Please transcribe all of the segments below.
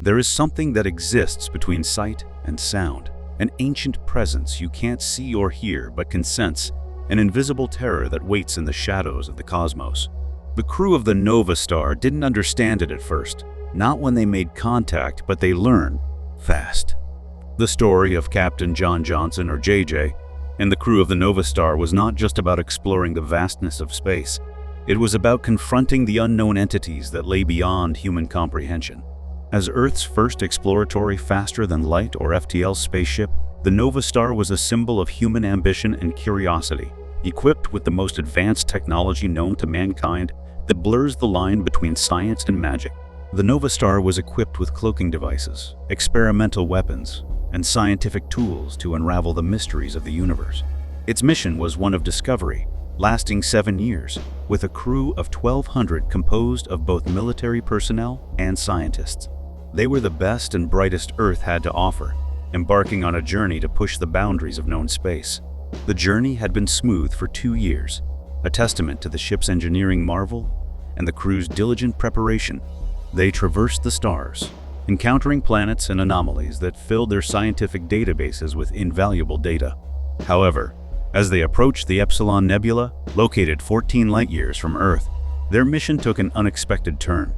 There is something that exists between sight and sound, an ancient presence you can't see or hear but can sense, an invisible terror that waits in the shadows of the cosmos. The crew of the Nova Star didn't understand it at first, not when they made contact, but they learned fast. The story of Captain John Johnson, or JJ, and the crew of the Nova Star was not just about exploring the vastness of space. It was about confronting the unknown entities that lay beyond human comprehension. As Earth's first exploratory faster-than-light, or FTL spaceship, the Nova Star was a symbol of human ambition and curiosity. Equipped with the most advanced technology known to mankind that blurs the line between science and magic, the Nova Star was equipped with cloaking devices, experimental weapons, and scientific tools to unravel the mysteries of the universe. Its mission was one of discovery, lasting 7 years, with a crew of 1,200 composed of both military personnel and scientists. They were the best and brightest Earth had to offer, embarking on a journey to push the boundaries of known space. The journey had been smooth for 2 years, a testament to the ship's engineering marvel and the crew's diligent preparation. They traversed the stars, encountering planets and anomalies that filled their scientific databases with invaluable data. However, as they approached the Epsilon Nebula, located 14 light-years from Earth, their mission took an unexpected turn.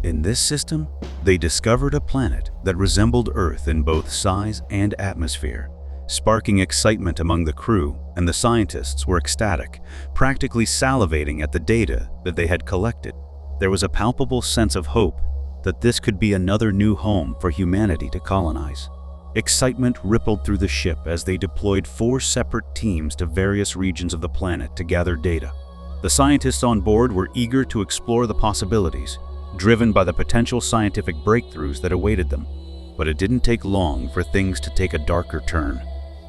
In this system, they discovered a planet that resembled Earth in both size and atmosphere. Sparking excitement among the crew, and the scientists were ecstatic, practically salivating at the data that they had collected. There was a palpable sense of hope that this could be another new home for humanity to colonize. Excitement rippled through the ship as they deployed 4 separate teams to various regions of the planet to gather data. The scientists on board were eager to explore the possibilities, driven by the potential scientific breakthroughs that awaited them. But it didn't take long for things to take a darker turn.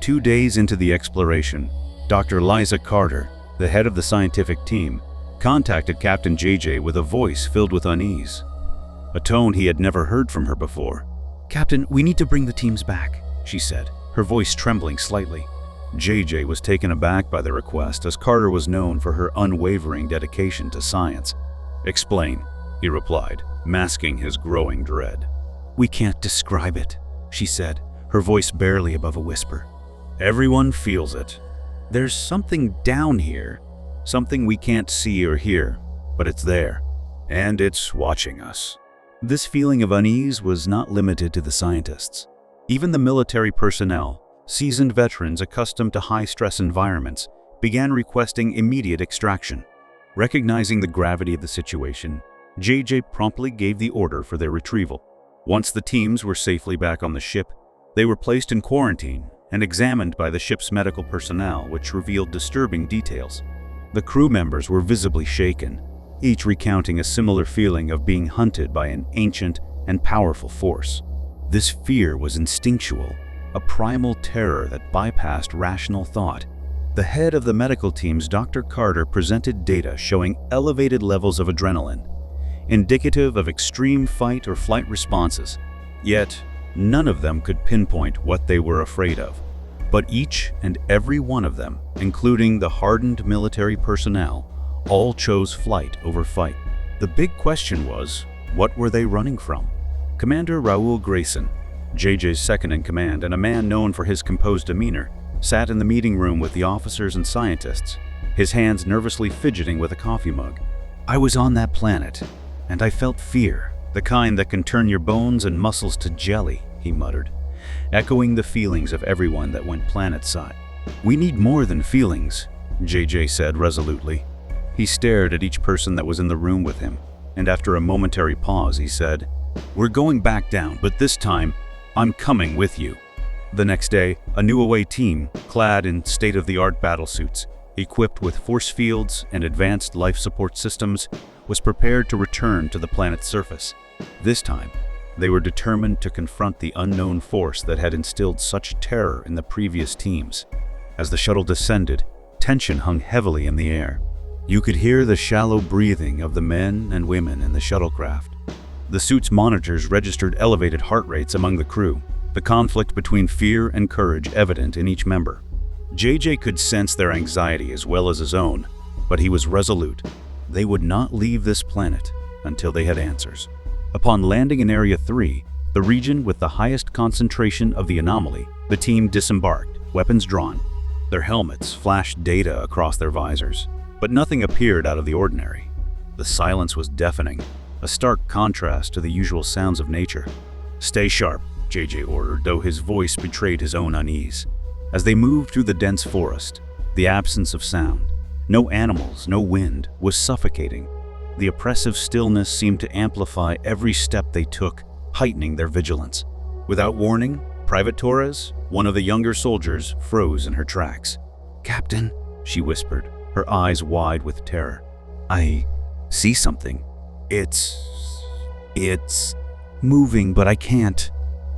2 days into the exploration, Dr. Liza Carter, the head of the scientific team, contacted Captain JJ with a voice filled with unease, a tone he had never heard from her before. "Captain, we need to bring the teams back," she said, her voice trembling slightly. JJ was taken aback by the request, as Carter was known for her unwavering dedication to science. "Explain," he replied, masking his growing dread. "We can't describe it," she said, her voice barely above a whisper. "Everyone feels it. There's something down here, something we can't see or hear, but it's there, and it's watching us." This feeling of unease was not limited to the scientists. Even the military personnel, seasoned veterans accustomed to high-stress environments, began requesting immediate extraction. Recognizing the gravity of the situation, JJ promptly gave the order for their retrieval. Once the teams were safely back on the ship, they were placed in quarantine and examined by the ship's medical personnel, which revealed disturbing details. The crew members were visibly shaken, each recounting a similar feeling of being hunted by an ancient and powerful force. This fear was instinctual, a primal terror that bypassed rational thought. The head of the medical teams, Dr. Carter, presented data showing elevated levels of adrenaline, indicative of extreme fight or flight responses. Yet, none of them could pinpoint what they were afraid of. But each and every one of them, including the hardened military personnel, all chose flight over fight. The big question was, what were they running from? Commander Raoul Grayson, JJ's second-in-command and a man known for his composed demeanor, sat in the meeting room with the officers and scientists, his hands nervously fidgeting with a coffee mug. "I was on that planet, and I felt fear, the kind that can turn your bones and muscles to jelly," he muttered, echoing the feelings of everyone that went planet-side. "We need more than feelings," JJ said resolutely. He stared at each person that was in the room with him, and after a momentary pause, he said, "We're going back down, but this time, I'm coming with you." The next day, a new away team, clad in state-of-the-art battlesuits, equipped with force fields and advanced life support systems, was prepared to return to the planet's surface. This time, they were determined to confront the unknown force that had instilled such terror in the previous teams. As the shuttle descended, tension hung heavily in the air. You could hear the shallow breathing of the men and women in the shuttlecraft. The suit's monitors registered elevated heart rates among the crew, the conflict between fear and courage evident in each member. JJ could sense their anxiety as well as his own, but he was resolute. They would not leave this planet until they had answers. Upon landing in Area 3, the region with the highest concentration of the anomaly. The team disembarked, weapons drawn. Their helmets flashed data across their visors, but nothing appeared out of the ordinary. The silence was deafening, a stark contrast to the usual sounds of nature. "Stay sharp," JJ ordered, though his voice betrayed his own unease. As they moved through the dense forest, the absence of sound, no animals, no wind, was suffocating. The oppressive stillness seemed to amplify every step they took, heightening their vigilance. Without warning, Private Torres, one of the younger soldiers, froze in her tracks. "Captain," she whispered, her eyes wide with terror. "I see something. It's moving, but I can't."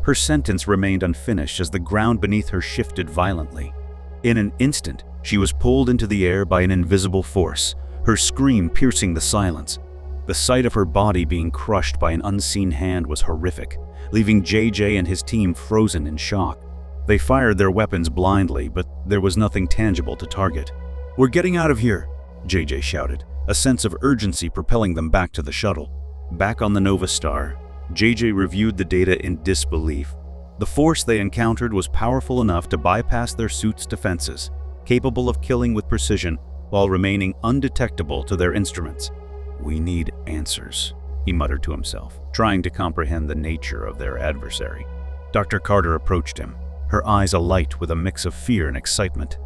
Her sentence remained unfinished as the ground beneath her shifted violently. In an instant, she was pulled into the air by an invisible force, her scream piercing the silence. The sight of her body being crushed by an unseen hand was horrific, leaving JJ and his team frozen in shock. They fired their weapons blindly, but there was nothing tangible to target. "We're getting out of here," JJ shouted, a sense of urgency propelling them back to the shuttle. Back on the Nova Star, JJ reviewed the data in disbelief. The force they encountered was powerful enough to bypass their suit's defenses, capable of killing with precision while remaining undetectable to their instruments. "We need answers," he muttered to himself, trying to comprehend the nature of their adversary. Dr. Carter approached him, her eyes alight with a mix of fear and excitement.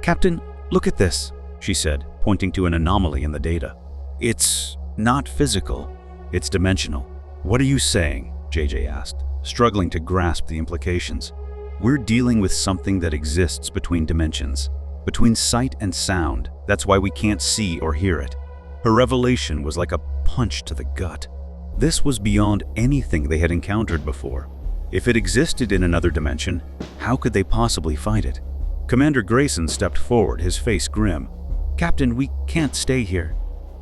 "Captain, look at this," she said, pointing to an anomaly in the data. "It's not physical, it's dimensional." "What are you saying?" JJ asked, struggling to grasp the implications. "We're dealing with something that exists between dimensions, between sight and sound. That's why we can't see or hear it." Her revelation was like a punch to the gut. This was beyond anything they had encountered before. If it existed in another dimension, how could they possibly fight it? Commander Grayson stepped forward, his face grim. "Captain, we can't stay here.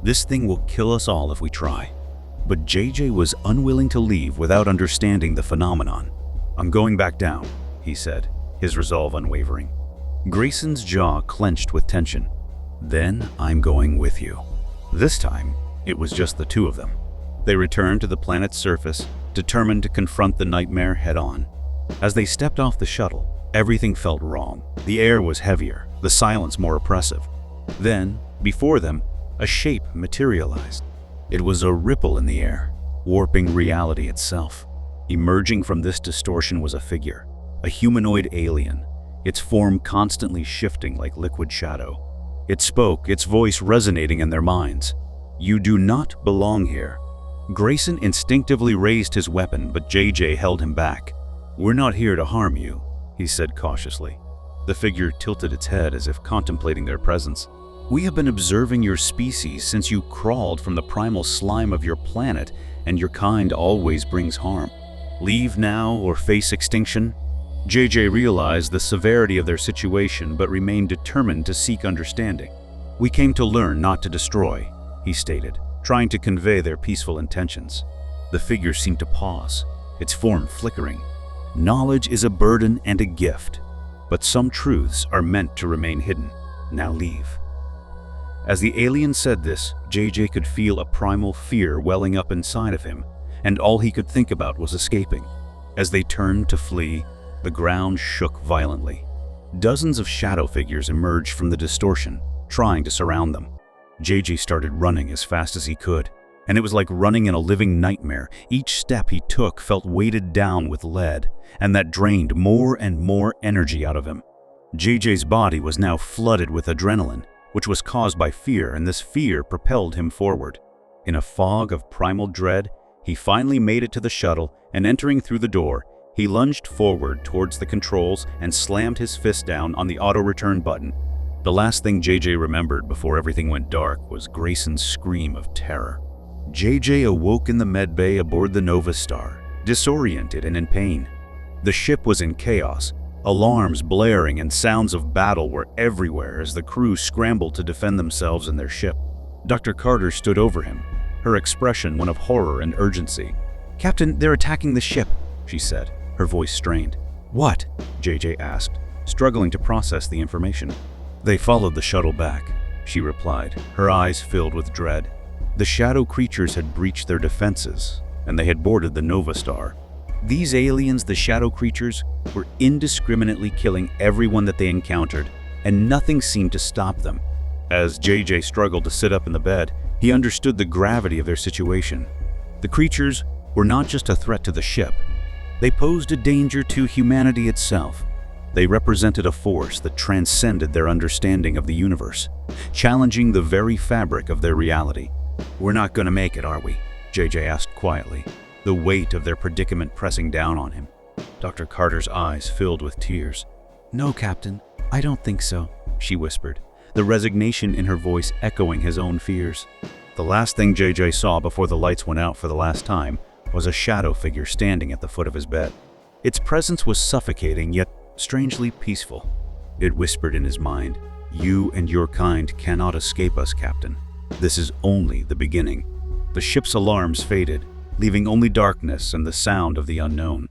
This thing will kill us all if we try." But JJ was unwilling to leave without understanding the phenomenon. "I'm going back down," he said, his resolve unwavering. Grayson's jaw clenched with tension. "Then I'm going with you." This time, it was just the two of them. They returned to the planet's surface, determined to confront the nightmare head-on. As they stepped off the shuttle, everything felt wrong. The air was heavier, the silence more oppressive. Then, before them, a shape materialized. It was a ripple in the air, warping reality itself. Emerging from this distortion was a figure, a humanoid alien, its form constantly shifting like liquid shadow. It spoke, its voice resonating in their minds. "You do not belong here." Grayson instinctively raised his weapon, but JJ held him back. "We're not here to harm you," he said cautiously. The figure tilted its head as if contemplating their presence. "We have been observing your species since you crawled from the primal slime of your planet, and your kind always brings harm. Leave now or face extinction?" JJ realized the severity of their situation but remained determined to seek understanding. "We came to learn, not to destroy," he stated, trying to convey their peaceful intentions. The figure seemed to pause, its form flickering. "Knowledge is a burden and a gift, but some truths are meant to remain hidden. Now leave." As the alien said this, JJ could feel a primal fear welling up inside of him, and all he could think about was escaping. As they turned to flee, the ground shook violently. Dozens of shadow figures emerged from the distortion, trying to surround them. JJ started running as fast as he could, and it was like running in a living nightmare. Each step he took felt weighted down with lead, and that drained more and more energy out of him. JJ's body was now flooded with adrenaline, which was caused by fear, and this fear propelled him forward. In a fog of primal dread, he finally made it to the shuttle, and entering through the door, he lunged forward towards the controls and slammed his fist down on the auto-return button. The last thing JJ remembered before everything went dark was Grayson's scream of terror. JJ awoke in the medbay aboard the Nova Star, disoriented and in pain. The ship was in chaos, alarms blaring and sounds of battle were everywhere as the crew scrambled to defend themselves and their ship. Dr. Carter stood over him, her expression one of horror and urgency. "Captain, they're attacking the ship," she said, her voice strained. "What?" JJ asked, struggling to process the information. "They followed the shuttle back," she replied, her eyes filled with dread. The shadow creatures had breached their defenses, and they had boarded the Nova Star. These aliens, the shadow creatures, were indiscriminately killing everyone that they encountered, and nothing seemed to stop them. As JJ struggled to sit up in the bed, he understood the gravity of their situation. The creatures were not just a threat to the ship. They posed a danger to humanity itself. They represented a force that transcended their understanding of the universe, challenging the very fabric of their reality. "We're not going to make it, are we?" JJ asked quietly, the weight of their predicament pressing down on him. Dr. Carter's eyes filled with tears. "No, Captain, I don't think so," she whispered, the resignation in her voice echoing his own fears. The last thing JJ saw before the lights went out for the last time was a shadow figure standing at the foot of his bed. Its presence was suffocating, yet strangely peaceful. It whispered in his mind, "You and your kind cannot escape us, Captain. This is only the beginning." The ship's alarms faded, leaving only darkness and the sound of the unknown.